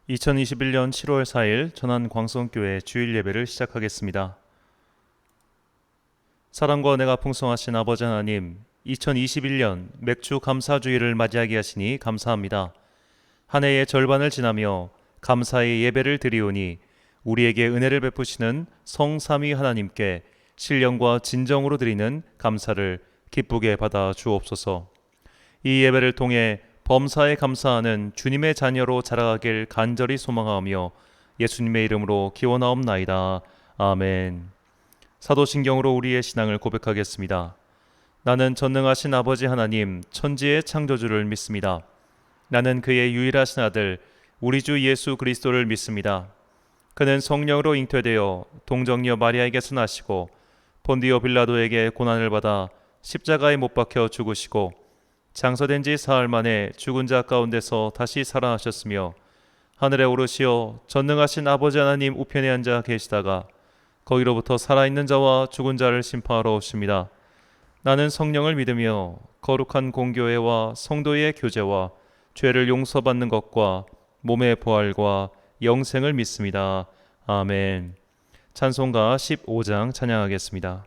2021년 7월 4일 전안광성교회 주일 예배를 시작하겠습니다. 사랑과 은혜가 풍성하신 아버지 하나님, 2021년 맥주 감사주일을 맞이하게 하시니 감사합니다. 한 해의 절반을 지나며 감사의 예배를 드리오니 우리에게 은혜를 베푸시는 성삼위 하나님께 신령과 진정으로 드리는 감사를 기쁘게 받아 주옵소서. 이 예배를 통해 범사에 감사하는 주님의 자녀로 자라가길 간절히 소망하며 예수님의 이름으로 기원하옵나이다. 아멘. 사도신경으로 우리의 신앙을 고백하겠습니다. 나는 전능하신 아버지 하나님 천지의 창조주를 믿습니다. 나는 그의 유일하신 아들 우리 주 예수 그리스도를 믿습니다. 그는 성령으로 잉태되어 동정녀 마리아에게서 나시고 본디오 빌라도에게 고난을 받아 십자가에 못 박혀 죽으시고 장사된 지 사흘 만에 죽은 자 가운데서 다시 살아나셨으며 하늘에 오르시어 전능하신 아버지 하나님 우편에 앉아 계시다가 거기로부터 살아있는 자와 죽은 자를 심판하러 오십니다. 나는 성령을 믿으며 거룩한 공교회와 성도의 교제와 죄를 용서받는 것과 몸의 부활과 영생을 믿습니다. 아멘. 찬송가 15장 찬양하겠습니다.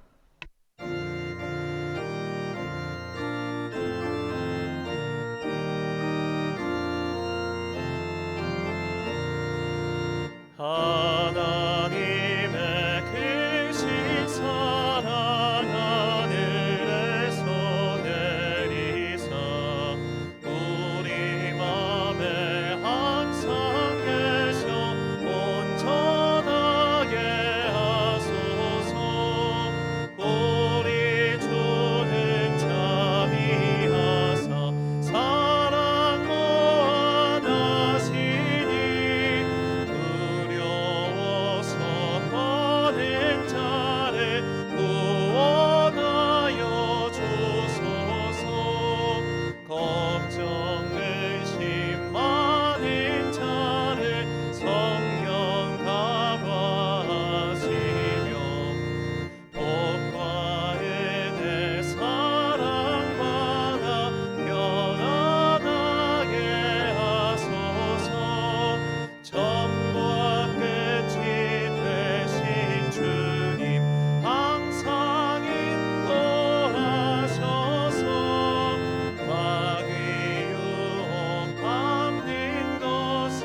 하나님의 크신 사랑 하늘에서 내리사 우리 맘에 항상 계셔 온전하게 하소서. 우리 주는 자비하사 사랑 무한하시니 두려워서 떠는 자를 구원하여 주소서. 걱정 의심 많은 자를 성령 감화하시며 복과 은혜 사랑받아 편안하게 하소서. 처음과 끝이 되신 주님 항상 인도하셔서 마귀 유혹 밟는 것을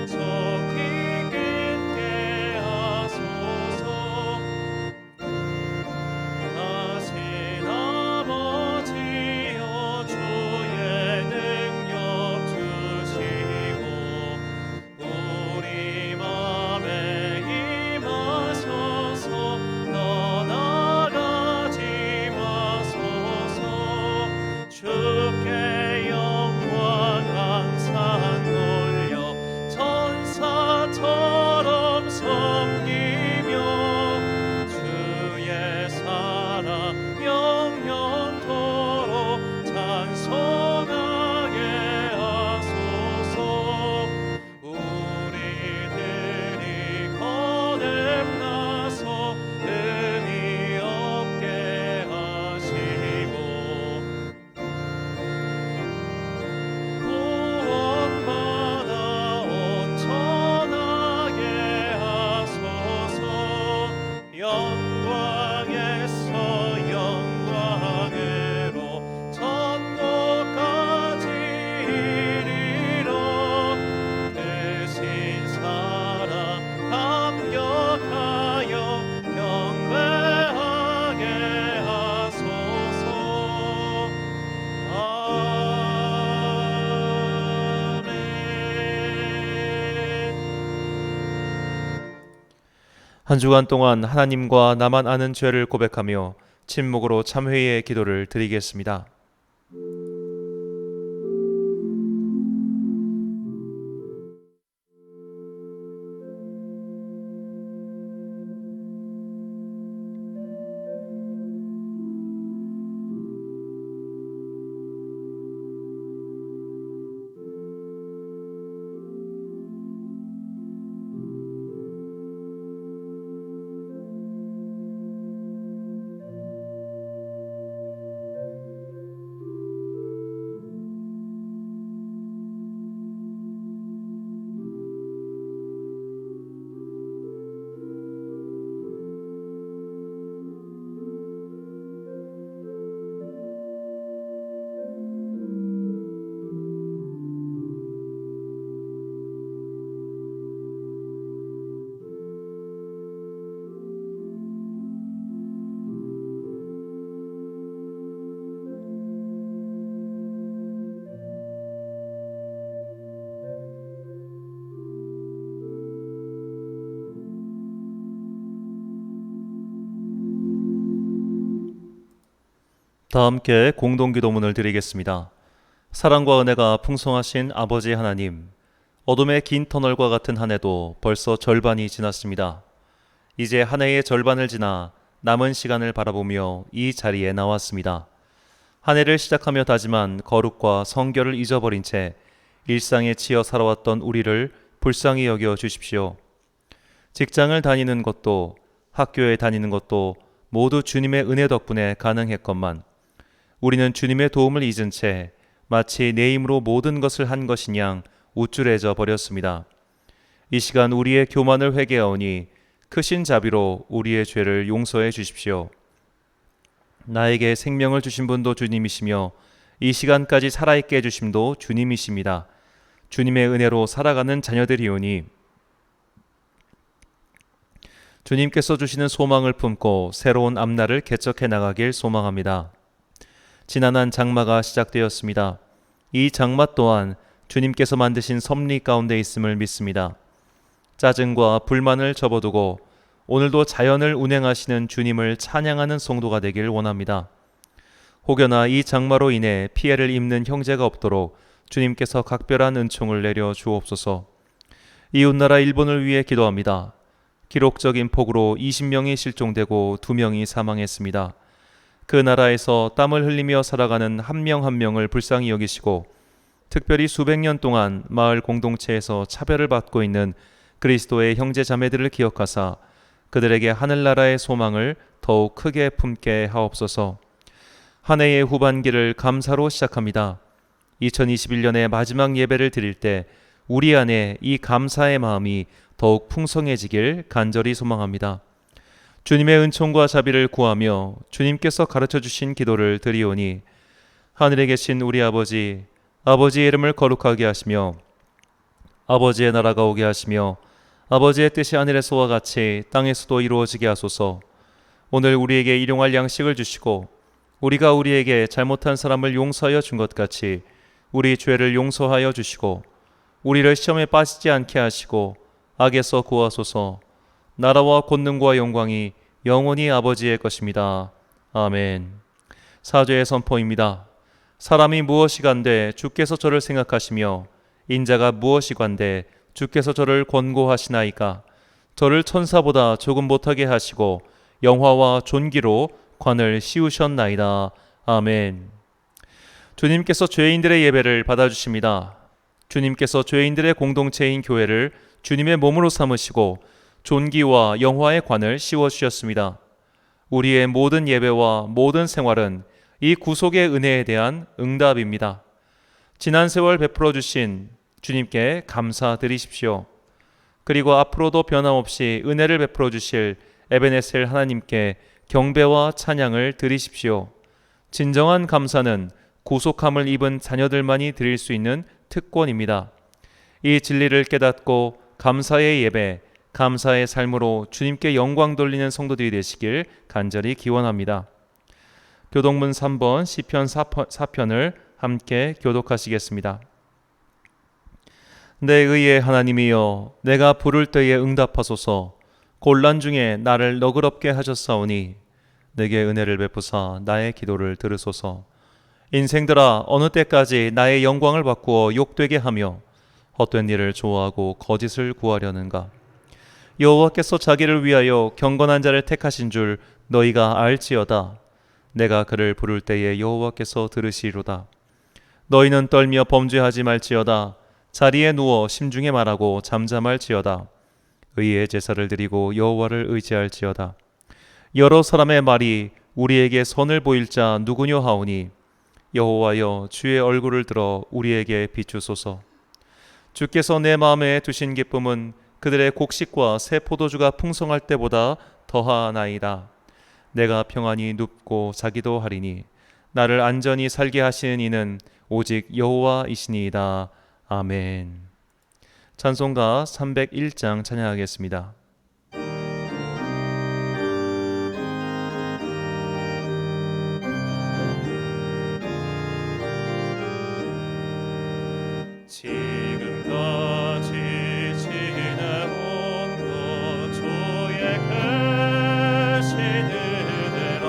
속히 끊게 하소서. 하신 아버지여 주의 능력 주시고 우리 맘에 임하셔서 떠나가지 마소서. 주께 영광 항상 돌려 천사처럼 섬기며 주의 사랑 영영토록 찬송하게 하소서. 우리들이 거듭나서 의미 없게 하시고 구원받아 온전하게 하소서. 영광에서 영광으로 천국까지 이르러 크신 사랑 감격하여 경배하게 하소서. 한 주간 동안 하나님과 나만 아는 죄를 고백하며 침묵으로 참회의 기도를 드리겠습니다. 다 함께 공동기도문을 드리겠습니다. 사랑과 은혜가 풍성하신 아버지 하나님, 어둠의 긴 터널과 같은 한 해도 벌써 절반이 지났습니다. 이제 한 해의 절반을 지나 남은 시간을 바라보며 이 자리에 나왔습니다. 한 해를 시작하며 다짐한 거룩과 성결을 잊어버린 채 일상에 치여 살아왔던 우리를 불쌍히 여겨 주십시오. 직장을 다니는 것도 학교에 다니는 것도 모두 주님의 은혜 덕분에 가능했건만 우리는 주님의 도움을 잊은 채 마치 내 힘으로 모든 것을 한 것인 양 우쭐해져 버렸습니다. 이 시간 우리의 교만을 회개하오니 크신 자비로 우리의 죄를 용서해 주십시오. 나에게 생명을 주신 분도 주님이시며 이 시간까지 살아있게 해주심도 주님이십니다. 주님의 은혜로 살아가는 자녀들이오니 주님께서 주시는 소망을 품고 새로운 앞날을 개척해 나가길 소망합니다. 지난한 장마가 시작되었습니다. 이 장마 또한 주님께서 만드신 섭리 가운데 있음을 믿습니다. 짜증과 불만을 접어두고 오늘도 자연을 운행하시는 주님을 찬양하는 성도가 되길 원합니다. 혹여나 이 장마로 인해 피해를 입는 형제가 없도록 주님께서 각별한 은총을 내려 주옵소서. 이웃나라 일본을 위해 기도합니다. 기록적인 폭우로 20명이 실종되고 2명이 사망했습니다. 그 나라에서 땀을 흘리며 살아가는 한 명 한 명을 불쌍히 여기시고 특별히 수백 년 동안 마을 공동체에서 차별을 받고 있는 그리스도의 형제 자매들을 기억하사 그들에게 하늘나라의 소망을 더욱 크게 품게 하옵소서. 한 해의 후반기를 감사로 시작합니다. 2021년의 마지막 예배를 드릴 때 우리 안에 이 감사의 마음이 더욱 풍성해지길 간절히 소망합니다. 주님의 은총과 자비를 구하며 주님께서 가르쳐 주신 기도를 드리오니 하늘에 계신 우리 아버지, 아버지의 이름을 거룩하게 하시며 아버지의 나라가 오게 하시며 아버지의 뜻이 하늘에서와 같이 땅에서도 이루어지게 하소서. 오늘 우리에게 일용할 양식을 주시고 우리가 우리에게 잘못한 사람을 용서하여 준 것 같이 우리 죄를 용서하여 주시고 우리를 시험에 빠지지 않게 하시고 악에서 구하소서. 나라와 권능과 영광이 영원히 아버지의 것입니다. 아멘. 사죄의 선포입니다. 사람이 무엇이간데 주께서 저를 생각하시며 인자가 무엇이간데 주께서 저를 권고하시나이까. 저를 천사보다 조금 못하게 하시고 영화와 존귀로 관을 씌우셨나이다. 아멘. 주님께서 죄인들의 예배를 받아주십니다. 주님께서 죄인들의 공동체인 교회를 주님의 몸으로 삼으시고 존귀와 영화의 관을 씌워주셨습니다. 우리의 모든 예배와 모든 생활은 이 구속의 은혜에 대한 응답입니다. 지난 세월 베풀어 주신 주님께 감사드리십시오. 그리고 앞으로도 변함없이 은혜를 베풀어 주실 에베네셀 하나님께 경배와 찬양을 드리십시오. 진정한 감사는 구속함을 입은 자녀들만이 드릴 수 있는 특권입니다. 이 진리를 깨닫고 감사의 예배, 감사의 삶으로 주님께 영광 돌리는 성도들이 되시길 간절히 기원합니다. 교독문 3번 시편 4편을 함께 교독하시겠습니다. 내 의의 하나님이여, 내가 부를 때에 응답하소서. 곤란 중에 나를 너그럽게 하셨사오니 내게 은혜를 베푸사 나의 기도를 들으소서. 인생들아, 어느 때까지 나의 영광을 바꾸어 욕되게 하며 헛된 일을 좋아하고 거짓을 구하려는가. 여호와께서 자기를 위하여 경건한 자를 택하신 줄 너희가 알지어다. 내가 그를 부를 때에 여호와께서 들으시리로다. 너희는 떨며 범죄하지 말지어다. 자리에 누워 심중에 말하고 잠잠할지어다. 의의 제사를 드리고 여호와를 의지할지어다. 여러 사람의 말이 우리에게 선을 보일 자 누구뇨 하오니 여호와여, 주의 얼굴을 들어 우리에게 비추소서. 주께서 내 마음에 두신 기쁨은 그들의 곡식과 새 포도주가 풍성할 때보다 더하나이다. 내가 평안히 눕고 자기도 하리니 나를 안전히 살게 하시는 이는 오직 여호와이시니이다. 아멘. 찬송가 301장 찬양하겠습니다. 지금까지 지내온 것 주의 계신 은혜라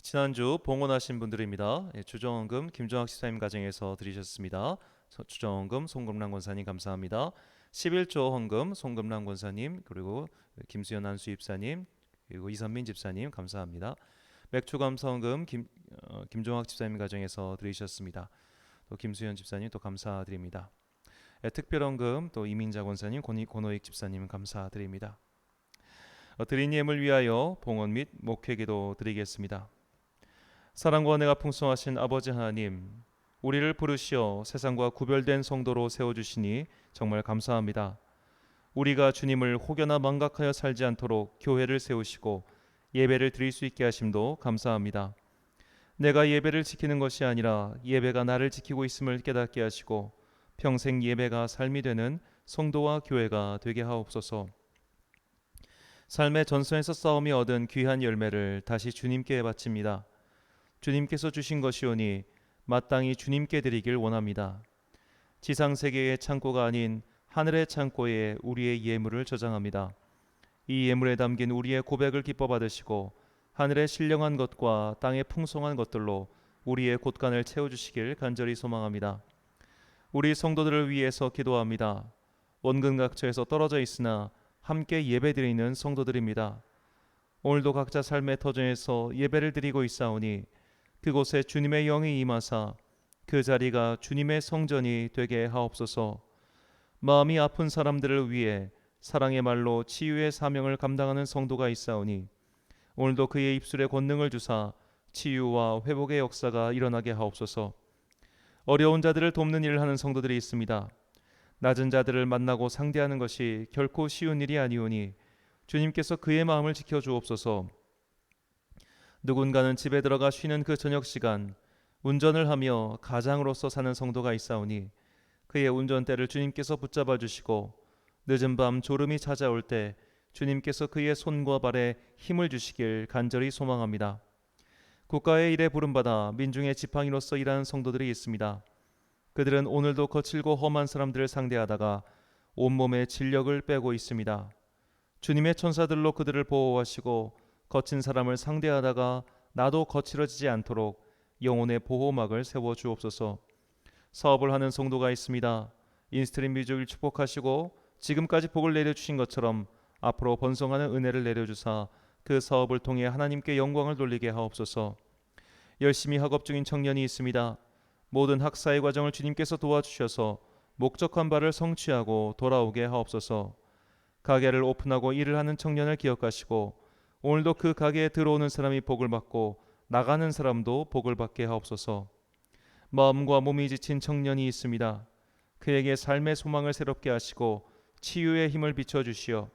지난주 봉헌하신 분들입니다. 주정원금 김정학 집사님 가정에서 드리셨습니다. 주정원금 송금란 권사님 감사합니다. 11조 헌금 송금란 권사님, 그리고 김수현 안수 집사님, 그리고 이선민 집사님 감사합니다. 맥주 감사헌금 김종학 집사님 가정에서 드리셨습니다. 또 김수현 집사님 또 감사드립니다. 특별헌금 또 이민자 권사님, 권호익 집사님 감사드립니다. 드린 예물 위하여 봉헌 및 목회기도 드리겠습니다. 사랑과 은혜가 풍성하신 아버지 하나님, 우리를 부르시어 세상과 구별된 성도로 세워주시니 정말 감사합니다. 우리가 주님을 혹여나 망각하여 살지 않도록 교회를 세우시고 예배를 드릴 수 있게 하심도 감사합니다. 내가 예배를 지키는 것이 아니라 예배가 나를 지키고 있음을 깨닫게 하시고 평생 예배가 삶이 되는 성도와 교회가 되게 하옵소서. 삶의 전선에서 싸움이 얻은 귀한 열매를 다시 주님께 바칩니다. 주님께서 주신 것이오니 마땅히 주님께 드리길 원합니다. 지상세계의 창고가 아닌 하늘의 창고에 우리의 예물을 저장합니다. 이 예물에 담긴 우리의 고백을 기뻐 받으시고 하늘의 신령한 것과 땅의 풍성한 것들로 우리의 곳간을 채워주시길 간절히 소망합니다. 우리 성도들을 위해서 기도합니다. 원근 각처에서 떨어져 있으나 함께 예배드리는 성도들입니다. 오늘도 각자 삶의 터전에서 예배를 드리고 있사오니 그곳에 주님의 영이 임하사 그 자리가 주님의 성전이 되게 하옵소서. 마음이 아픈 사람들을 위해 사랑의 말로 치유의 사명을 감당하는 성도가 있사오니 오늘도 그의 입술에 권능을 주사 치유와 회복의 역사가 일어나게 하옵소서. 어려운 자들을 돕는 일을 하는 성도들이 있습니다. 낮은 자들을 만나고 상대하는 것이 결코 쉬운 일이 아니오니 주님께서 그의 마음을 지켜주옵소서. 누군가는 집에 들어가 쉬는 그 저녁 시간 운전을 하며 가장으로서 사는 성도가 있사오니 그의 운전대를 주님께서 붙잡아 주시고 늦은 밤 졸음이 찾아올 때 주님께서 그의 손과 발에 힘을 주시길 간절히 소망합니다. 국가의 일에 부름받아 민중의 지팡이로서 일하는 성도들이 있습니다. 그들은 오늘도 거칠고 험한 사람들을 상대하다가 온몸에 진력을 빼고 있습니다. 주님의 천사들로 그들을 보호하시고 거친 사람을 상대하다가 나도 거칠어지지 않도록 영혼의 보호막을 세워 주옵소서. 사업을 하는 성도가 있습니다. 인스트림 뮤직을 축복하시고 지금까지 복을 내려주신 것처럼 앞으로 번성하는 은혜를 내려주사 그 사업을 통해 하나님께 영광을 돌리게 하옵소서. 열심히 학업 중인 청년이 있습니다. 모든 학사의 과정을 주님께서 도와주셔서 목적한 바를 성취하고 돌아오게 하옵소서. 가게를 오픈하고 일을 하는 청년을 기억하시고 오늘도 그 가게에 들어오는 사람이 복을 받고 나가는 사람도 복을 받게 하옵소서. 마음과 몸이 지친 청년이 있습니다. 그에게 삶의 소망을 새롭게 하시고 치유의 힘을 비춰주시어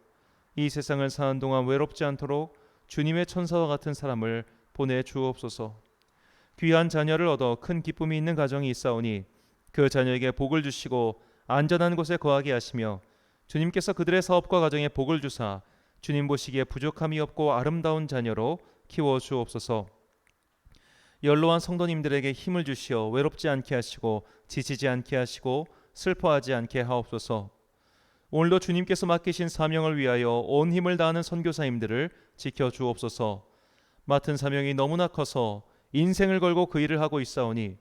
이 세상을 사는 동안 외롭지 않도록 주님의 천사와 같은 사람을 보내주옵소서. 귀한 자녀를 얻어 큰 기쁨이 있는 가정이 있사오니 그 자녀에게 복을 주시고 안전한 곳에 거하게 하시며 주님께서 그들의 사업과 가정에 복을 주사 주님 보시기에 부족함이 없고 아름다운 자녀로 키워주옵소서. 연로한 성도님들에게 힘을 주시어 외롭지 않게 하시고 지치지 않게 하시고 슬퍼하지 않게 하옵소서. 오늘도 주님께서 맡기신 사명을 위하여 온 힘을 다하는 선교사님들을 지켜주옵소서. 맡은 사명이 너무나 커서 인생을 걸고 그 일을 하고 있사오니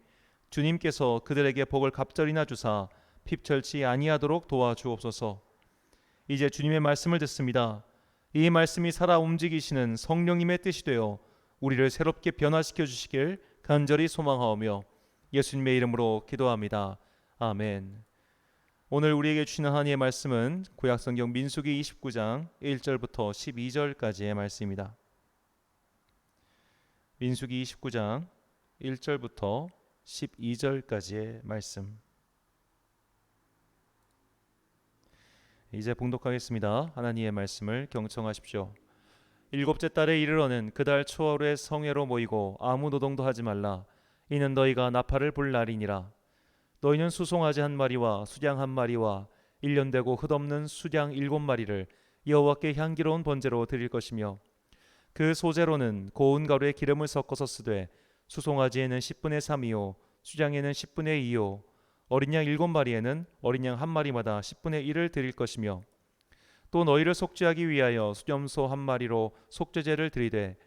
주님께서 그들에게 복을 갑절이나 주사 핍절치 아니하도록 도와주옵소서. 이제 주님의 말씀을 듣습니다. 이 말씀이 살아 움직이시는 성령님의 뜻이 되어 우리를 새롭게 변화시켜 주시길 간절히 소망하오며 예수님의 이름으로 기도합니다. 아멘. 오늘 우리에게 주시는 하나님의 말씀은 구약성경 민수기 29장 1절부터 12절까지의 말씀입니다. 민수기 29장 1절부터 12절까지의 말씀. 이제 봉독하겠습니다. 하나님의 말씀을 경청하십시오. 일곱째 달에 이르러는 그달 초하루에 성회로 모이고 아무 노동도 하지 말라. 이는 너희가 나팔을 불 날이니라. 너희는 수송아지 한 마리와 수양 한 마리와 1년 되고 흠없는 수양 7마리를 여호와께 향기로운 번제로 드릴 것이며 그 소제로는 고운 가루에 기름을 섞어서 쓰되 수송아지에는 10분의 3이요 수양에는 10분의 2요 어린 양 7마리에는 어린 양 한 마리마다 10분의 1을 드릴 것이며 또 너희를 속죄하기 위하여 수염소 한 마리로 속죄제를 드리되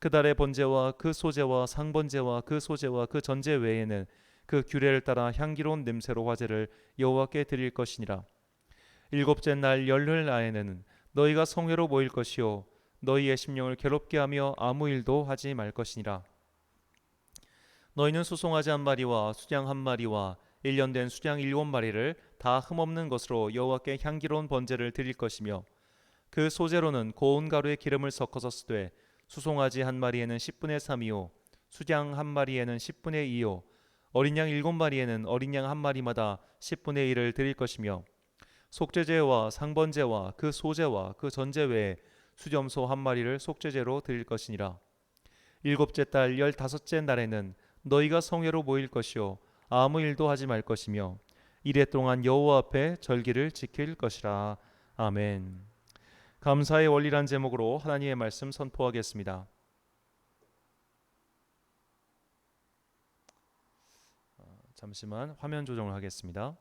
그 달의 번제와 그 소제와 상번제와 그 소제와 그 전제 외에는 그 규례를 따라 향기로운 냄새로 화제를 여호와께 드릴 것이니라. 일곱째 날 열흘 날에는 너희가 성회로 모일 것이요 너희의 심령을 괴롭게 하며 아무 일도 하지 말 것이니라. 너희는 수송아지 한 마리와 수양 한 마리와 1년 된 수양 7마리를 다 흠없는 것으로 여호와께 향기로운 번제를 드릴 것이며 그 소재로는 고운 가루에 기름을 섞어서 쓰되 수송아지 한 마리에는 10분의 3이요 수양 한 마리에는 10분의 2요 어린 양 7마리에는 어린 양 한 마리마다 10분의 1을 드릴 것이며 속죄제와 상번제와 그 소제와 그 전제 외에 수점소 한 마리를 속죄제로 드릴 것이니라. 일곱째 달 15째 날에는 너희가 성회로 모일 것이요 아무 일도 하지 말 것이며 이래 동안 여호와 앞에 절기를 지킬 것이라. 아멘. 감사의 원리란 제목으로 하나님의 말씀 선포하겠습니다. 잠시만 화면 조정을 하겠습니다.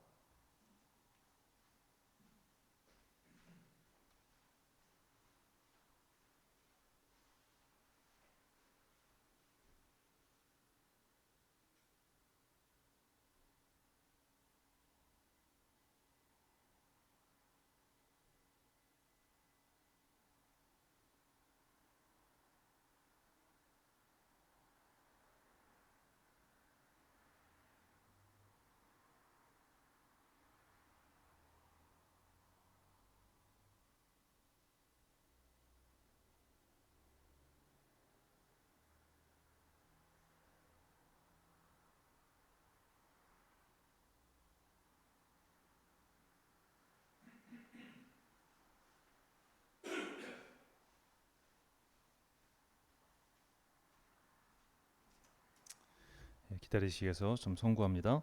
기다리시기 위해서 좀 송구합니다.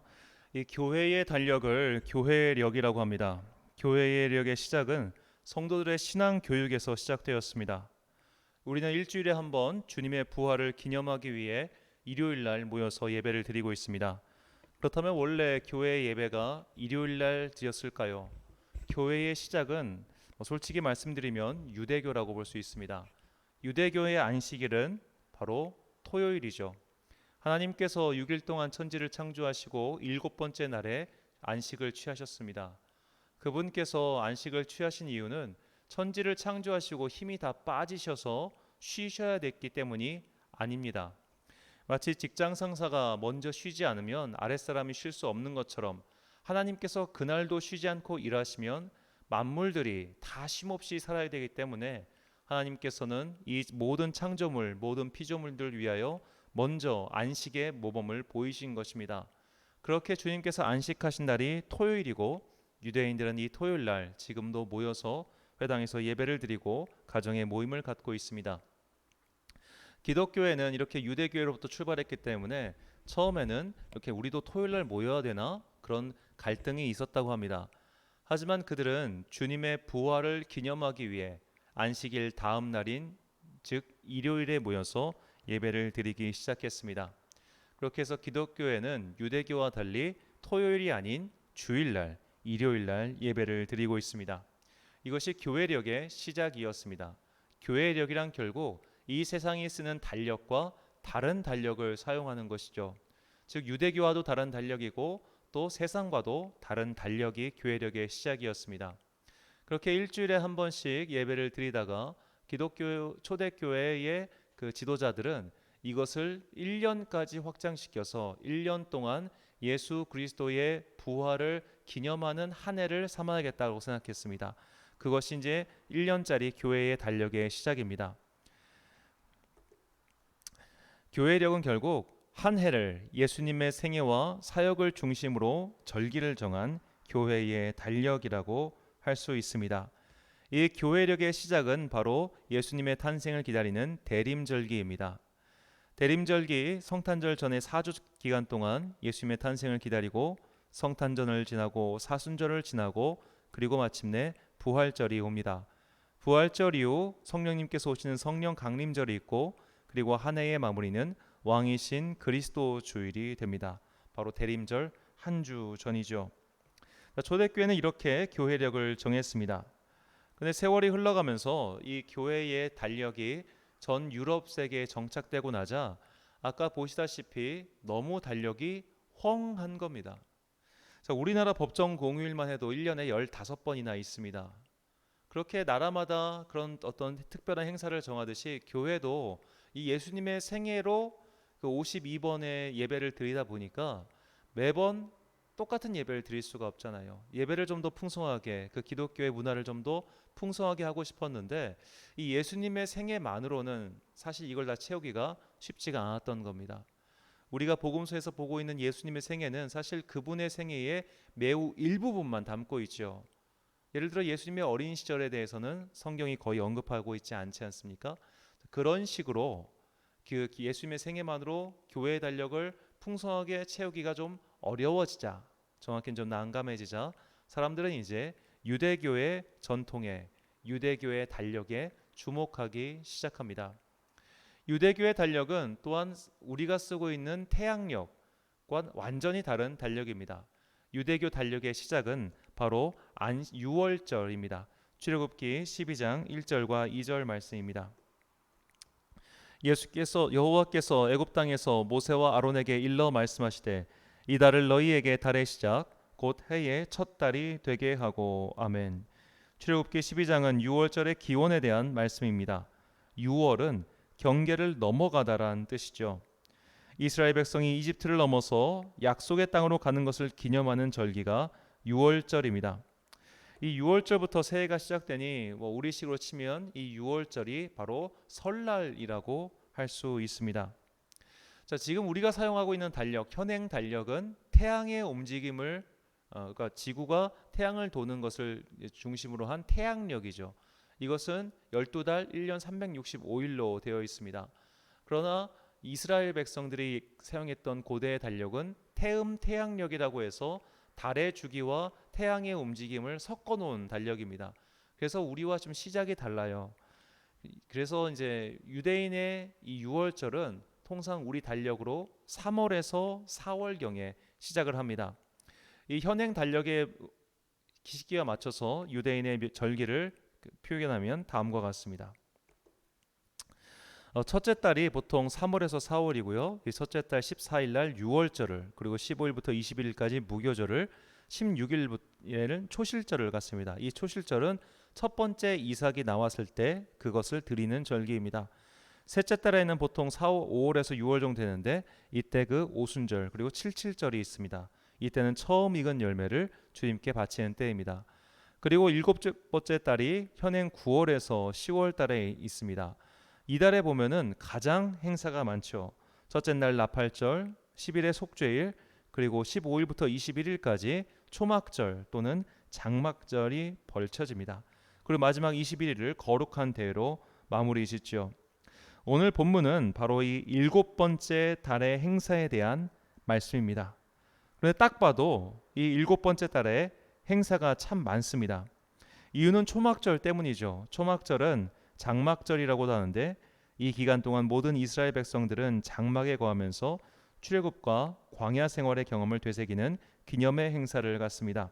이 교회의 달력을 교회력이라고 합니다. 교회의 력의 시작은 성도들의 신앙 교육에서 시작되었습니다. 우리는 일주일에 한 번 주님의 부활을 기념하기 위해 일요일 날 모여서 예배를 드리고 있습니다. 그렇다면 원래 교회 예배가 일요일 날 드렸을까요? 교회의 시작은 솔직히 말씀드리면 유대교라고 볼 수 있습니다. 유대교의 안식일은 바로 토요일이죠. 하나님께서 6일 동안 천지를 창조하시고 7번째 날에 안식을 취하셨습니다. 그분께서 안식을 취하신 이유는 천지를 창조하시고 힘이 다 빠지셔서 쉬셔야 됐기 때문이 아닙니다. 마치 직장 상사가 먼저 쉬지 않으면 아랫사람이 쉴 수 없는 것처럼 하나님께서 그날도 쉬지 않고 일하시면 만물들이 다 쉼없이 살아야 되기 때문에 하나님께서는 이 모든 창조물, 모든 피조물들을 위하여 먼저 안식의 모범을 보이신 것입니다. 그렇게 주님께서 안식하신 날이 토요일이고 유대인들은 이 토요일 날 지금도 모여서 회당에서 예배를 드리고 가정의 모임을 갖고 있습니다. 기독교회는 이렇게 유대교회로부터 출발했기 때문에 처음에는 이렇게 우리도 토요일 날 모여야 되나 그런 갈등이 있었다고 합니다. 하지만 그들은 주님의 부활을 기념하기 위해 안식일 다음 날인 즉 일요일에 모여서 예배를 드리기 시작했습니다. 그렇게 해서 기독교회는 유대교와 달리 토요일이 아닌 주일날, 일요일날 예배를 드리고 있습니다. 이것이 교회력의 시작이었습니다. 교회력이란 결국 이 세상이 쓰는 달력과 다른 달력을 사용하는 것이죠. 즉 유대교와도 다른 달력이고 또 세상과도 다른 달력이 교회력의 시작이었습니다. 그렇게 일주일에 한 번씩 예배를 드리다가 기독교 초대교회의 그 지도자들은 이것을 1년까지 확장시켜서 1년 동안 예수 그리스도의 부활을 기념하는 한 해를 삼아야겠다고 생각했습니다. 그것이 이제 1년짜리 교회의 달력의 시작입니다. 교회력은 결국 한 해를 예수님의 생애와 사역을 중심으로 절기를 정한 교회의 달력이라고 할 수 있습니다. 이 교회력의 시작은 바로 예수님의 탄생을 기다리는 대림절기입니다. 대림절기 성탄절 전에 4주 기간 동안 예수님의 탄생을 기다리고 성탄절을 지나고 사순절을 지나고 그리고 마침내 부활절이 옵니다. 부활절 이후 성령님께서 오시는 성령 강림절이 있고 그리고 한 해의 마무리는 왕이신 그리스도 주일이 됩니다. 바로 대림절 한 주 전이죠. 초대교회는 이렇게 교회력을 정했습니다. 근데 세월이 흘러가면서 이 교회의 달력이 전 유럽 세계에 정착되고 나자 아까 보시다시피 너무 달력이 헝한 겁니다. 자, 우리나라 법정 공휴일만 해도 1년에 15번이나 있습니다. 그렇게 나라마다 그런 어떤 특별한 행사를 정하듯이 교회도 이 예수님의 생애로 그 52번의 예배를 드리다 보니까 매번 똑같은 예배를 드릴 수가 없잖아요. 예배를 좀 더 풍성하게, 그 기독교의 문화를 좀 더 풍성하게 하고 싶었는데 이 예수님의 생애만으로는 사실 이걸 다 채우기가 쉽지가 않았던 겁니다. 우리가 복음서에서 보고 있는 예수님의 생애는 사실 그분의 생애의 매우 일부분만 담고 있죠. 예를 들어 예수님의 어린 시절에 대해서는 성경이 거의 언급하고 있지 않지 않습니까? 그런 식으로 그 예수님의 생애만으로 교회의 달력을 풍성하게 채우기가 좀 어려워지자, 정확히는 좀 난감해지자 사람들은 이제 유대교의 전통에, 유대교의 달력에 주목하기 시작합니다. 유대교의 달력은 또한 우리가 쓰고 있는 태양력과 완전히 다른 달력입니다. 유대교 달력의 시작은 바로 유월절입니다. 출애굽기 12장 1절과 2절 말씀입니다. 여호와께서 애굽 땅에서 모세와 아론에게 일러 말씀하시되 이 달을 너희에게 달의 시작 곧 해의 첫 달이 되게 하고. 아멘. 출애굽기 12장은 유월절의 기원에 대한 말씀입니다. 유월은 경계를 넘어가다란 뜻이죠. 이스라엘 백성이 이집트를 넘어서 약속의 땅으로 가는 것을 기념하는 절기가 유월절입니다. 이 유월절부터 새해가 시작되니 우리식으로 치면 이 유월절이 바로 설날이라고 할 수 있습니다. 자, 지금 우리가 사용하고 있는 달력, 현행 달력은 태양의 움직임을 그러니까 지구가 태양을 도는 것을 중심으로 한 태양력이죠. 이것은 12달 1년 365일로 되어 있습니다. 그러나 이스라엘 백성들이 사용했던 고대의 달력은 태양력이라고 해서 달의 주기와 태양의 움직임을 섞어 놓은 달력입니다. 그래서 우리와 좀 시작이 달라요. 그래서 이제 유대인의 이 유월절은 통상 우리 달력으로 3월에서 4월경에 시작을 합니다. 이 현행 달력의 시기와 맞춰서 유대인의 절기를 표현하면 다음과 같습니다. 첫째 달이 보통 3월에서 4월이고요. 이 첫째 달 14일 날 유월절을, 그리고 15일부터 21일까지 무교절을, 16일에는 초실절을 갖습니다. 이 초실절은 첫 번째 이삭이 나왔을 때 그것을 드리는 절기입니다. 셋째 달에는 보통 5월에서 6월 정도 되는데 이때 그 오순절, 그리고 칠칠절이 있습니다. 이때는 처음 익은 열매를 주님께 바치는 때입니다. 그리고 일곱 번째 달이 현행 9월에서 10월 달에 있습니다. 이달에 보면은 가장 행사가 많죠. 첫째 날 나팔절, 10일의 속죄일, 그리고 15일부터 21일까지 초막절 또는 장막절이 벌쳐집니다. 그리고 마지막 21일을 거룩한 대회로 마무리 짓죠. 오늘 본문은 바로 이 일곱 번째 달의 행사에 대한 말씀입니다. 그런데 딱 봐도 이 일곱 번째 달에 행사가 참 많습니다. 이유는 초막절 때문이죠. 초막절은 장막절이라고도 하는데 이 기간 동안 모든 이스라엘 백성들은 장막에 거하면서 출애굽과 광야 생활의 경험을 되새기는 기념의 행사를 갖습니다.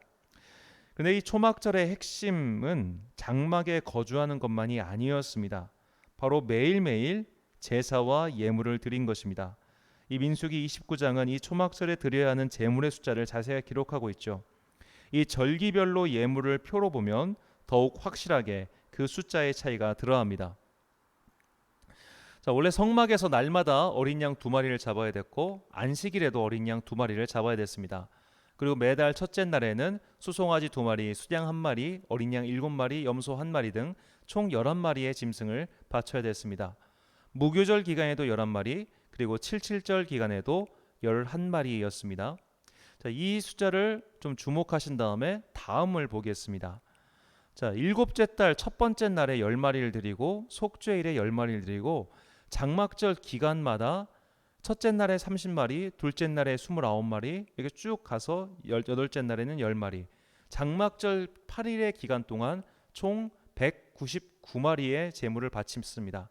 그런데 이 초막절의 핵심은 장막에 거주하는 것만이 아니었습니다. 바로 매일매일 제사와 예물을 드린 것입니다. 이 민수기 29장은 이 초막절에 드려야 하는 제물의 숫자를 자세히 기록하고 있죠. 이 절기별로 예물을 표로 보면 더욱 확실하게 그 숫자의 차이가 드러납니다. 자, 원래 성막에서 날마다 어린 양 2마리를 잡아야 됐고 안식일에도 어린 양 2마리를 잡아야 됐습니다. 그리고 매달 첫째 날에는 수송아지 2마리, 수양 1마리, 어린 양 7마리, 염소 1마리 등 총 11마리의 짐승을 바쳐야 됐습니다. 무교절 기간에도 11마리, 그리고 칠칠절 기간에도 11마리였습니다. 자, 이 숫자를 좀 주목하신 다음에 다음을 보겠습니다. 자, 일곱째 달 첫 번째 날에 10마리를 드리고 속죄일에 10마리를 드리고 장막절 기간마다 첫째 날에 30마리, 둘째 날에 29마리, 이렇게 쭉 가서 여덟째 날에는 10마리, 장막절 8일의 기간 동안 총 199마리의 제물을 바쳤습니다.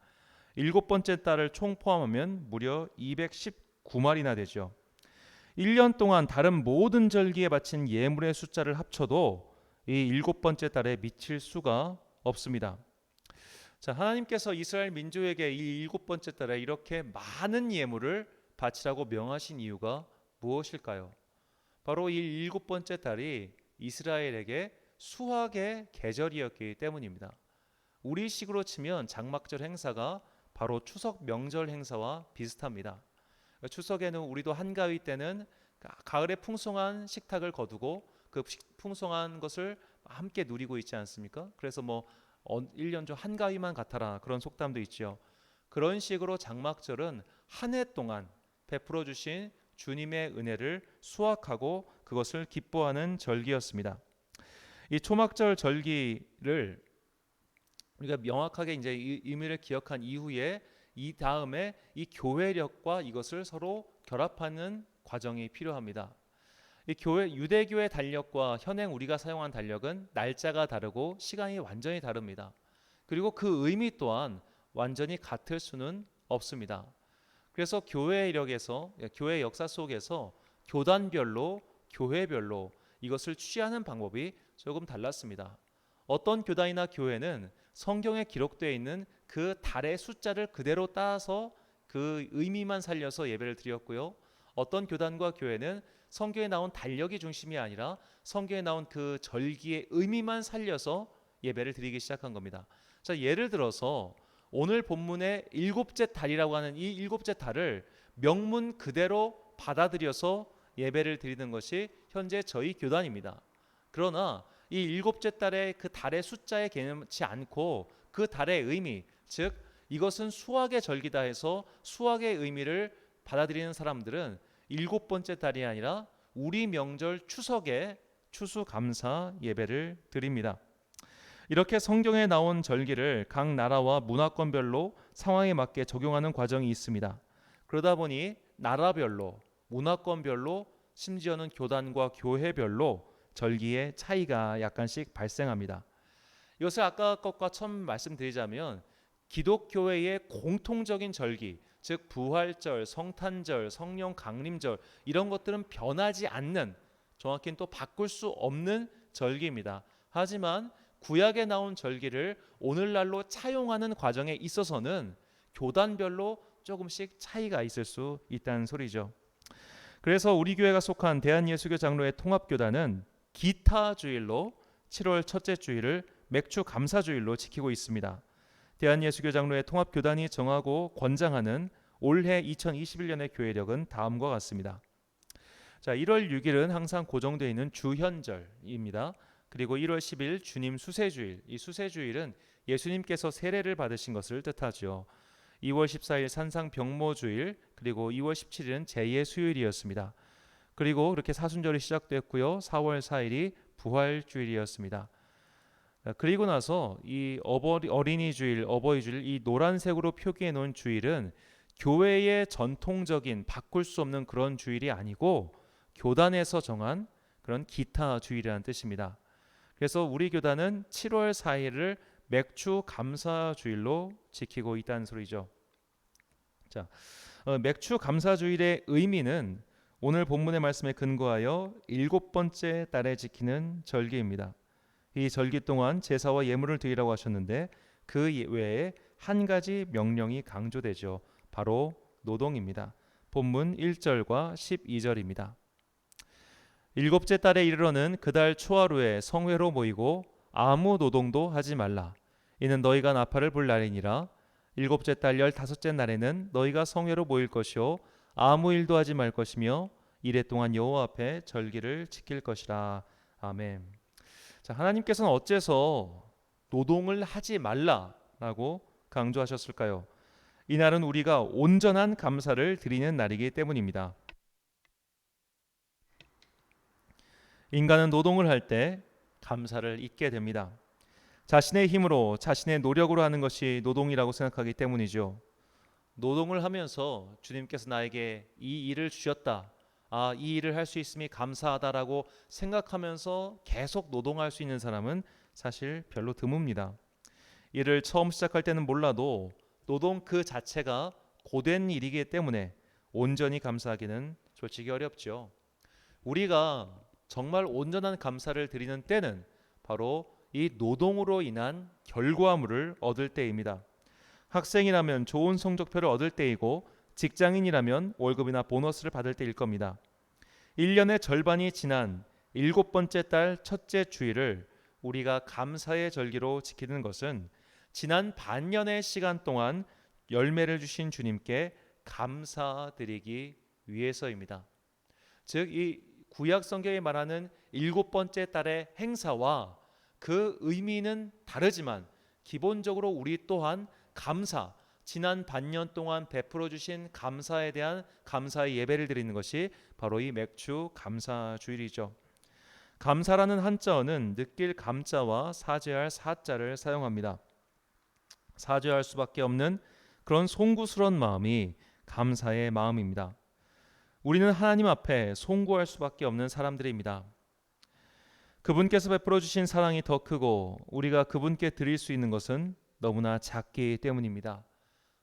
일곱 번째 달을 총 포함하면 무려 219마리나 되죠. 1년 동안 다른 모든 절기에 바친 예물의 숫자를 합쳐도 이 일곱 번째 달에 미칠 수가 없습니다. 자, 하나님께서 이스라엘 민족에게 이 일곱 번째 달에 이렇게 많은 예물을 바치라고 명하신 이유가 무엇일까요? 바로 이 일곱 번째 달이 이스라엘에게 수확의 계절이었기 때문입니다. 우리식으로 치면 장막절 행사가 바로 추석 명절 행사와 비슷합니다. 추석에는 우리도 한가위 때는 가을에 풍성한 식탁을 거두고 그 풍성한 것을 함께 누리고 있지 않습니까? 그래서 1년 중 한가위만 같아라 그런 속담도 있죠. 그런 식으로 장막절은 한 해 동안 베풀어 주신 주님의 은혜를 수확하고 그것을 기뻐하는 절기였습니다. 이 초막절 절기를 우리가 명확하게 이제 이 의미를 기억한 이후에 이 다음에 이 교회력과 이것을 서로 결합하는 과정이 필요합니다. 이 유대교의 달력과 현행 우리가 사용한 달력은 날짜가 다르고 시간이 완전히 다릅니다. 그리고 그 의미 또한 완전히 같을 수는 없습니다. 그래서 교회력에서 교회 역사 속에서 교단별로 교회별로 이것을 취하는 방법이 조금 달랐습니다. 어떤 교단이나 교회는 성경에 기록되어 있는 그 달의 숫자를 그대로 따서 그 의미만 살려서 예배를 드렸고요. 어떤 교단과 교회는 성경에 나온 달력이 중심이 아니라 성경에 나온 그 절기의 의미만 살려서 예배를 드리기 시작한 겁니다. 자, 예를 들어서 오늘 본문의 일곱째 달이라고 하는 이 일곱째 달을 명문 그대로 받아들여서 예배를 드리는 것이 현재 저희 교단입니다. 그러나 이 일곱째 달의 그 달의 숫자에 개념치 않고 그 달의 의미, 즉 이것은 수학의 절기다 해서 수학의 의미를 받아들이는 사람들은 일곱 번째 달이 아니라 우리 명절 추석에 추수감사 예배를 드립니다. 이렇게 성경에 나온 절기를 각 나라와 문화권별로 상황에 맞게 적용하는 과정이 있습니다. 그러다 보니 나라별로, 문화권별로, 심지어는 교단과 교회별로 절기의 차이가 약간씩 발생합니다. 이것을 아까 것과 처음 말씀드리자면 기독교회의 공통적인 절기, 즉 부활절, 성탄절, 성령 강림절 이런 것들은 변하지 않는, 정확히는 또 바꿀 수 없는 절기입니다. 하지만 구약에 나온 절기를 오늘날로 차용하는 과정에 있어서는 교단별로 조금씩 차이가 있을 수 있다는 소리죠. 그래서 우리 교회가 속한 대한예수교 장로회 통합교단은 기타 주일로 7월 첫째 주일을 맥주 감사주일로 지키고 있습니다. 대한예수교 장로회 통합교단이 정하고 권장하는 올해 2021년의 교회력은 다음과 같습니다. 자, 1월 6일은 항상 고정되어 있는 주현절입니다. 그리고 1월 10일 주님 수세주일, 이 수세주일은 예수님께서 세례를 받으신 것을 뜻하죠. 2월 14일 산상병모주일, 그리고 2월 17일은 제예수요일이었습니다. 그리고 그렇게 사순절이 시작됐고요. 4월 4일이 부활주일이었습니다. 그리고 나서 이 어린이 주일, 어버이 주일, 이 노란색으로 표기해 놓은 주일은 교회의 전통적인 바꿀 수 없는 그런 주일이 아니고 교단에서 정한 그런 기타 주일이라는 뜻입니다. 그래서 우리 교단은 7월 4일을 맥주 감사 주일로 지키고 있다는 소리죠. 자, 맥주 감사 주일의 의미는 오늘 본문의 말씀에 근거하여 일곱 번째 달에 지키는 절기입니다. 이 절기 동안 제사와 예물을 드리라고 하셨는데 그 외에 한 가지 명령이 강조되죠. 바로 노동입니다. 본문 1절과 12절입니다. 일곱째 달에 이르러는 그달 초하루에 성회로 모이고 아무 노동도 하지 말라. 이는 너희가 나팔을 불 날이니라. 일곱째 달 15째 날에는 너희가 성회로 모일 것이요 아무 일도 하지 말 것이며 이래 동안 여호와 앞에 절기를 지킬 것이라. 아멘. 자, 하나님께서는 어째서 노동을 하지 말라라고 강조하셨을까요? 이날은 우리가 온전한 감사를 드리는 날이기 때문입니다. 인간은 노동을 할 때 감사를 잊게 됩니다. 자신의 힘으로, 자신의 노력으로 하는 것이 노동이라고 생각하기 때문이죠. 노동을 하면서 주님께서 나에게 이 일을 주셨다, 이 일을 할 수 있음이 감사하다라고 생각하면서 계속 노동할 수 있는 사람은 사실 별로 드뭅니다. 일을 처음 시작할 때는 몰라도 노동 그 자체가 고된 일이기 때문에 온전히 감사하기는 솔직히 어렵죠. 우리가 정말 온전한 감사를 드리는 때는 바로 이 노동으로 인한 결과물을 얻을 때입니다. 학생이라면 좋은 성적표를 얻을 때이고 직장인이라면 월급이나 보너스를 받을 때일 겁니다. 1년의 절반이 지난 7번째 달 첫째 주일을 우리가 감사의 절기로 지키는 것은 지난 반년의 시간 동안 열매를 주신 주님께 감사드리기 위해서입니다. 즉, 이 구약 성경에 말하는 7번째 달의 행사와 그 의미는 다르지만 기본적으로 우리 또한 감사, 지난 반년 동안 베풀어 주신 감사에 대한 감사의 예배를 드리는 것이 바로 이 맥주 감사 주일이죠. 감사라는 한자어는 느낄 감자와 사죄할 사자를 사용합니다. 사죄할 수밖에 없는 그런 송구스러운 마음이 감사의 마음입니다. 우리는 하나님 앞에 송구할 수밖에 없는 사람들입니다. 그분께서 베풀어 주신 사랑이 더 크고 우리가 그분께 드릴 수 있는 것은 너무나 작기 때문입니다.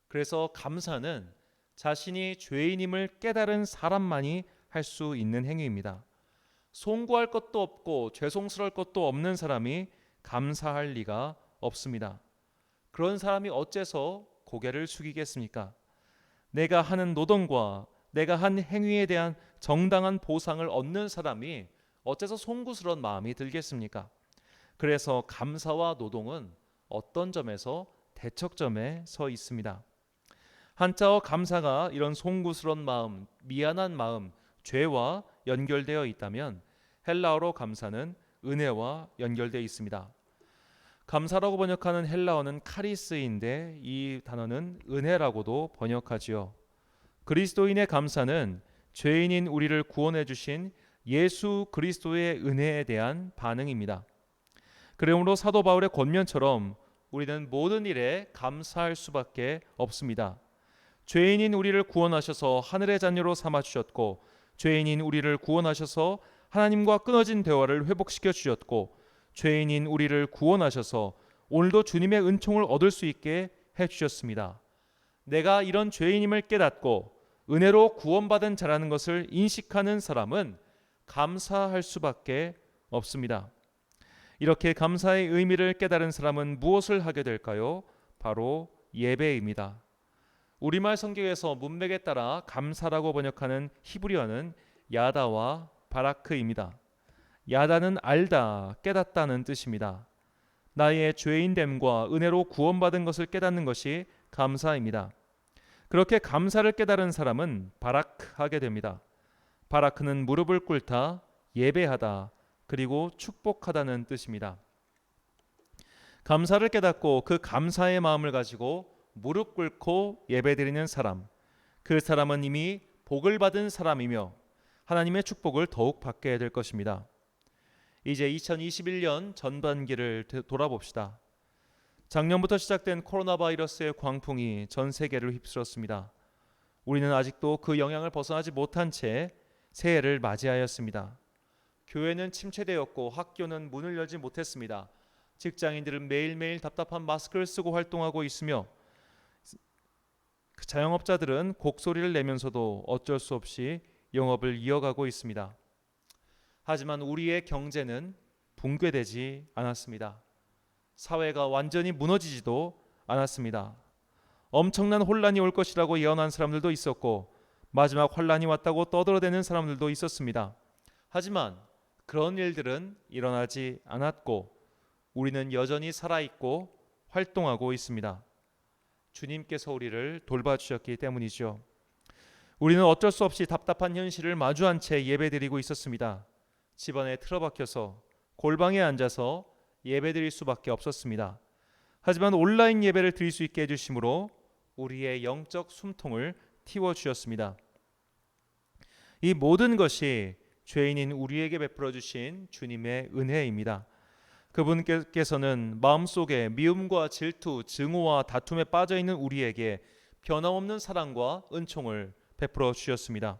그래서 감사는 자신이 죄인임을 깨달은 사람만이 할 수 있는 행위입니다. 송구할 것도 없고 죄송스러울 것도 없는 사람이 감사할 리가 없습니다. 그런 사람이 어째서 고개를 숙이겠습니까? 내가 하는 노동과 내가 한 행위에 대한 정당한 보상을 얻는 사람이 어째서 송구스러운 마음이 들겠습니까? 그래서 감사와 노동은 어떤 점에서 대척점에 서 있습니다. 한자어 감사가 이런 송구스러운 마음, 미안한 마음, 죄와 연결되어 있다면 헬라어로 감사는 은혜와 연결되어 있습니다. 감사라고 번역하는 헬라어는 카리스인데 이 단어는 은혜라고도 번역하지요. 그리스도인의 감사는 죄인인 우리를 구원해 주신 예수 그리스도의 은혜에 대한 반응입니다. 그러므로 사도 바울의 권면처럼 우리는 모든 일에 감사할 수밖에 없습니다. 죄인인 우리를 구원하셔서 하늘의 자녀로 삼아 주셨고, 죄인인 우리를 구원하셔서 하나님과 끊어진 대화를 회복시켜 주셨고, 죄인인 우리를 구원하셔서 오늘도 주님의 은총을 얻을 수 있게 해 주셨습니다. 내가 이런 죄인임을 깨닫고 은혜로 구원받은 자라는 것을 인식하는 사람은 감사할 수밖에 없습니다. 이렇게 감사의 의미를 깨달은 사람은 무엇을 하게 될까요? 바로 예배입니다. 우리말 성경에서 문맥에 따라 감사라고 번역하는 히브리어는 야다와 바라크입니다. 야다는 알다, 깨닫다는 뜻입니다. 나의 죄인됨과 은혜로 구원받은 것을 깨닫는 것이 감사입니다. 그렇게 감사를 깨달은 사람은 바라크하게 됩니다. 바라크는 무릎을 꿇다, 예배하다, 그리고 축복하다는 뜻입니다. 감사를 깨닫고 그 감사의 마음을 가지고 무릎 꿇고 예배드리는 사람, 그 사람은 이미 복을 받은 사람이며 하나님의 축복을 더욱 받게 될 것입니다. 이제 2021년 전반기를 돌아봅시다. 작년부터 시작된 코로나 바이러스의 광풍이 전 세계를 휩쓸었습니다. 우리는 아직도 그 영향을 벗어나지 못한 채 새해를 맞이하였습니다. 교회는 침체되었고 학교는 문을 열지 못했습니다. 직장인들은 매일매일 답답한 마스크를 쓰고 활동하고 있으며 자영업자들은 곡소리를 내면서도 어쩔 수 없이 영업을 이어가고 있습니다. 하지만 우리의 경제는 붕괴되지 않았습니다. 사회가 완전히 무너지지도 않았습니다. 엄청난 혼란이 올 것이라고 예언한 사람들도 있었고 마지막 환란이 왔다고 떠들어대는 사람들도 있었습니다. 하지만 그런 일들은 일어나지 않았고 우리는 여전히 살아있고 활동하고 있습니다. 주님께서 우리를 돌봐주셨기 때문이죠. 우리는 어쩔 수 없이 답답한 현실을 마주한 채 예배드리고 있었습니다. 집안에 틀어박혀서 골방에 앉아서 예배드릴 수밖에 없었습니다. 하지만 온라인 예배를 드릴 수 있게 해주심으로 우리의 영적 숨통을 틔워주셨습니다. 이 모든 것이 죄인인 우리에게 베풀어 주신 주님의 은혜입니다. 그분께서는 마음속에 미움과 질투, 증오와 다툼에 빠져있는 우리에게 변함없는 사랑과 은총을 베풀어 주셨습니다.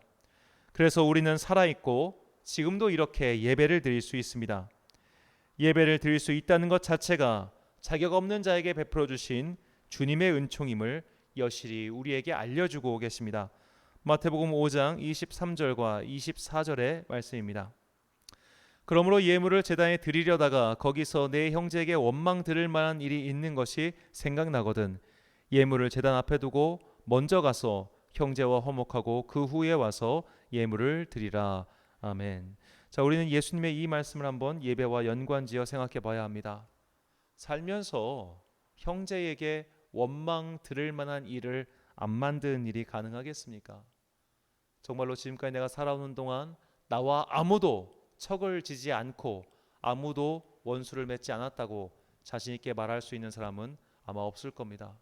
그래서 우리는 살아있고 지금도 이렇게 예배를 드릴 수 있습니다. 예배를 드릴 수 있다는 것 자체가 자격 없는 자에게 베풀어 주신 주님의 은총임을 여실히 우리에게 알려주고 계십니다. 마태복음 5장 23절과 24절의 말씀입니다. 그러므로 예물을 제단에 드리려다가 거기서 내 형제에게 원망 들을 만한 일이 있는 것이 생각나거든 예물을 제단 앞에 두고 먼저 가서 형제와 화목하고 그 후에 와서 예물을 드리라. 아멘. 자, 우리는 예수님의 이 말씀을 한번 예배와 연관지어 생각해 봐야 합니다. 살면서 형제에게 원망 들을 만한 일을 안 만드는 일이 가능하겠습니까? 정말로 지금까지 내가 살아오는 동안 나와 아무도 척을 지지 않고 아무도 원수를 맺지 않았다고 자신 있게 말할 수 있는 사람은 아마 없을 겁니다.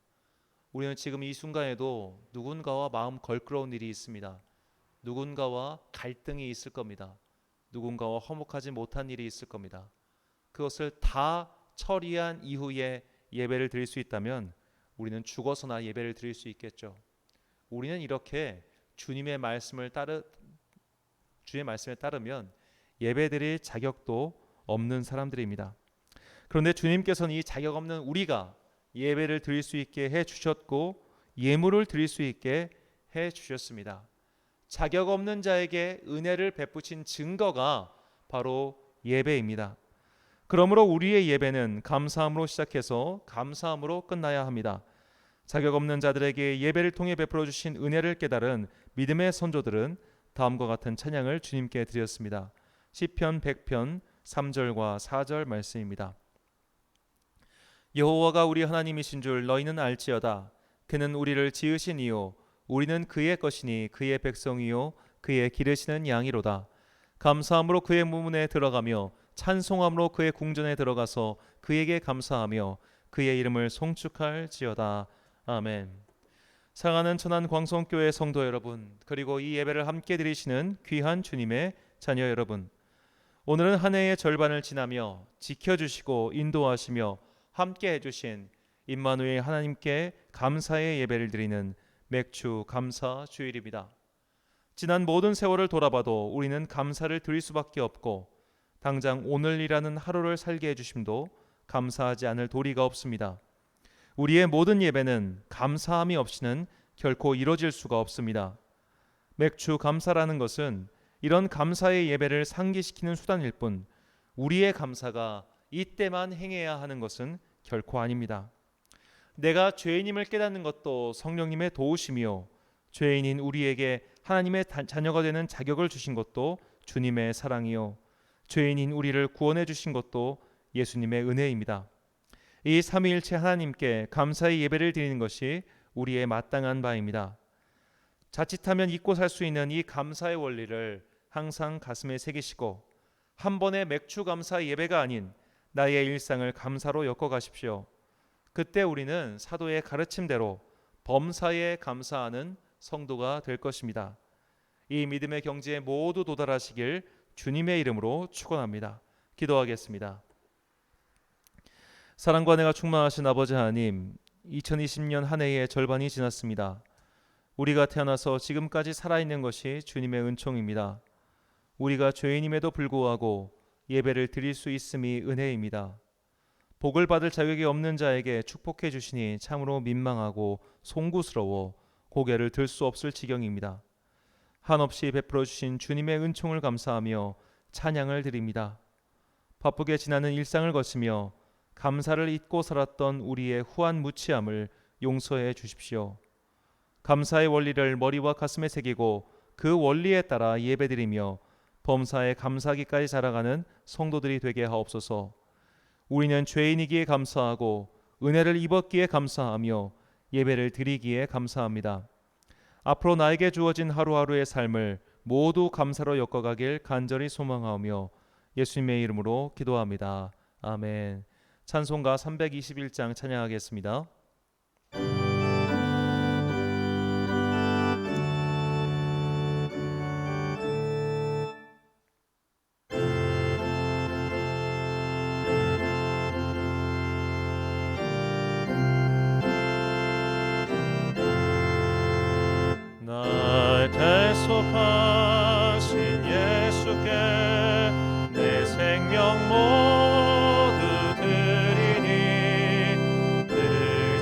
우리는 지금 이 순간에도 누군가와 마음 걸끄러운 일이 있습니다. 누군가와 갈등이 있을 겁니다. 누군가와 화목하지 못한 일이 있을 겁니다. 그것을 다 처리한 이후에 예배를 드릴 수 있다면 우리는 죽어서나 예배를 드릴 수 있겠죠. 우리는 이렇게 주님의 말씀에 따르면 예배드릴 자격도 없는 사람들입니다. 그런데 주님께서는 이 자격 없는 우리가 예배를 드릴 수 있게 해 주셨고 예물을 드릴 수 있게 해 주셨습니다. 자격 없는 자에게 은혜를 베푸신 증거가 바로 예배입니다. 그러므로 우리의 예배는 감사함으로 시작해서 감사함으로 끝나야 합니다. 자격 없는 자들에게 예배를 통해 베풀어 주신 은혜를 깨달은 믿음의 선조들은 다음과 같은 찬양을 주님께 드렸습니다. 시편 100편 3절과 4절 말씀입니다. 여호와가 우리 하나님이신 줄 너희는 알지어다. 그는 우리를 지으신 이요 우리는 그의 것이니 그의 백성이요 그의 기르시는 양이로다. 감사함으로 그의 문에 들어가며 찬송함으로 그의 궁전에 들어가서 그에게 감사하며 그의 이름을 송축할지어다. 아멘. 사랑하는 천안 광성교회 성도 여러분, 그리고 이 예배를 함께 드리시는 귀한 주님의 자녀 여러분, 오늘은 한 해의 절반을 지나며 지켜주시고 인도하시며 함께 해주신 임마누엘 하나님께 감사의 예배를 드리는 맥주 감사 주일입니다. 지난 모든 세월을 돌아봐도 우리는 감사를 드릴 수밖에 없고 당장 오늘이라는 하루를 살게 해주심도 감사하지 않을 도리가 없습니다. 우리의 모든 예배는 감사함이 없이는 결코 이루어질 수가 없습니다. 맥주 감사라는 것은 이런 감사의 예배를 상기시키는 수단일 뿐 우리의 감사가 이때만 행해야 하는 것은 결코 아닙니다. 내가 죄인임을 깨닫는 것도 성령님의 도우심이요 죄인인 우리에게 하나님의 자녀가 되는 자격을 주신 것도 주님의 사랑이요 죄인인 우리를 구원해 주신 것도 예수님의 은혜입니다. 이 삼위일체 하나님께 감사의 예배를 드리는 것이 우리의 마땅한 바입니다. 자칫하면 잊고 살 수 있는 이 감사의 원리를 항상 가슴에 새기시고 한 번의 맥주 감사 예배가 아닌 나의 일상을 감사로 엮어가십시오. 그때 우리는 사도의 가르침대로 범사에 감사하는 성도가 될 것입니다. 이 믿음의 경지에 모두 도달하시길 주님의 이름으로 축원합니다. 기도하겠습니다. 사랑과 은혜가 충만하신 아버지 하나님, 2020년 한 해의 절반이 지났습니다. 우리가 태어나서 지금까지 살아있는 것이 주님의 은총입니다. 우리가 죄인임에도 불구하고 예배를 드릴 수 있음이 은혜입니다. 복을 받을 자격이 없는 자에게 축복해 주시니 참으로 민망하고 송구스러워 고개를 들 수 없을 지경입니다. 한없이 베풀어 주신 주님의 은총을 감사하며 찬양을 드립니다. 바쁘게 지나는 일상을 거치며 감사를 잊고 살았던 우리의 후한 무치함을 용서해 주십시오. 감사의 원리를 머리와 가슴에 새기고 그 원리에 따라 예배드리며 범사에 감사하기까지 자라가는 성도들이 되게 하옵소서. 우리는 죄인이기에 감사하고 은혜를 입었기에 감사하며 예배를 드리기에 감사합니다. 앞으로 나에게 주어진 하루하루의 삶을 모두 감사로 엮어가길 간절히 소망하며 예수님의 이름으로 기도합니다. 아멘. 찬송가 321장 찬양하겠습니다. 날 대속하신 예수께 내 생명 모두 드리니 늘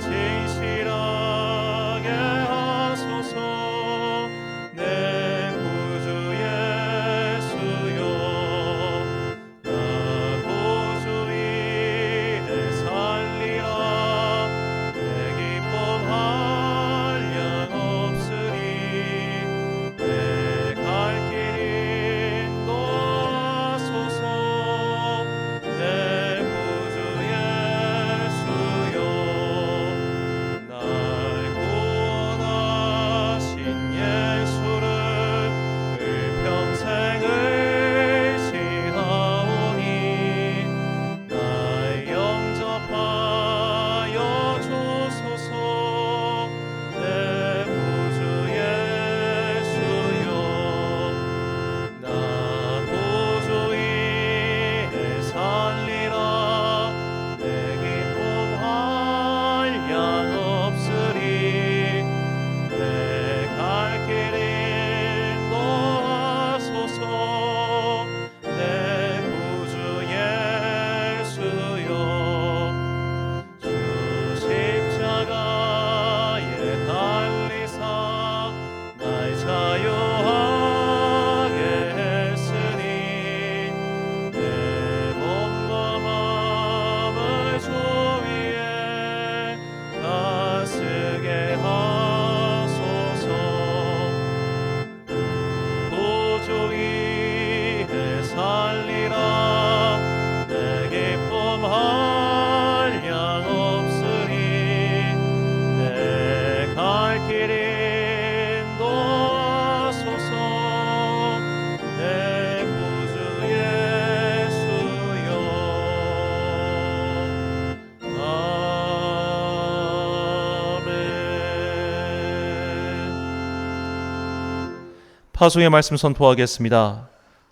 하송의 말씀 선포하겠습니다.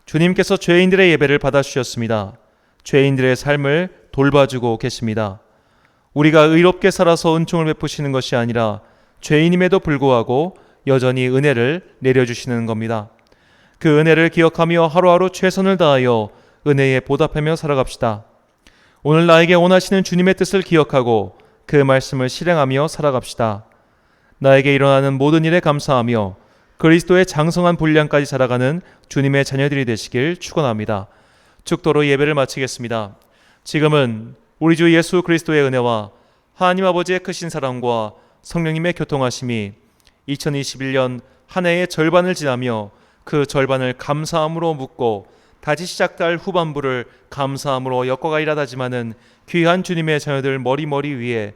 주님께서 죄인들의 예배를 받아주셨습니다. 죄인들의 삶을 돌봐주고 계십니다. 우리가 의롭게 살아서 은총을 베푸시는 것이 아니라 죄인임에도 불구하고 여전히 은혜를 내려주시는 겁니다. 그 은혜를 기억하며 하루하루 최선을 다하여 은혜에 보답하며 살아갑시다. 오늘 나에게 원하시는 주님의 뜻을 기억하고 그 말씀을 실행하며 살아갑시다. 나에게 일어나는 모든 일에 감사하며 그리스도의 장성한 분량까지 살아가는 주님의 자녀들이 되시길 축원합니다. 축도로 예배를 마치겠습니다. 지금은 우리 주 예수 그리스도의 은혜와 하나님 아버지의 크신 사랑과 성령님의 교통하심이 2021년 한 해의 절반을 지나며 그 절반을 감사함으로 묻고 다시 시작될 후반부를 감사함으로 엮어가이라다지만은 귀한 주님의 자녀들 머리 위에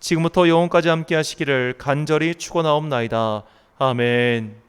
지금부터 영원까지 함께 하시기를 간절히 축원하옵나이다. 아멘.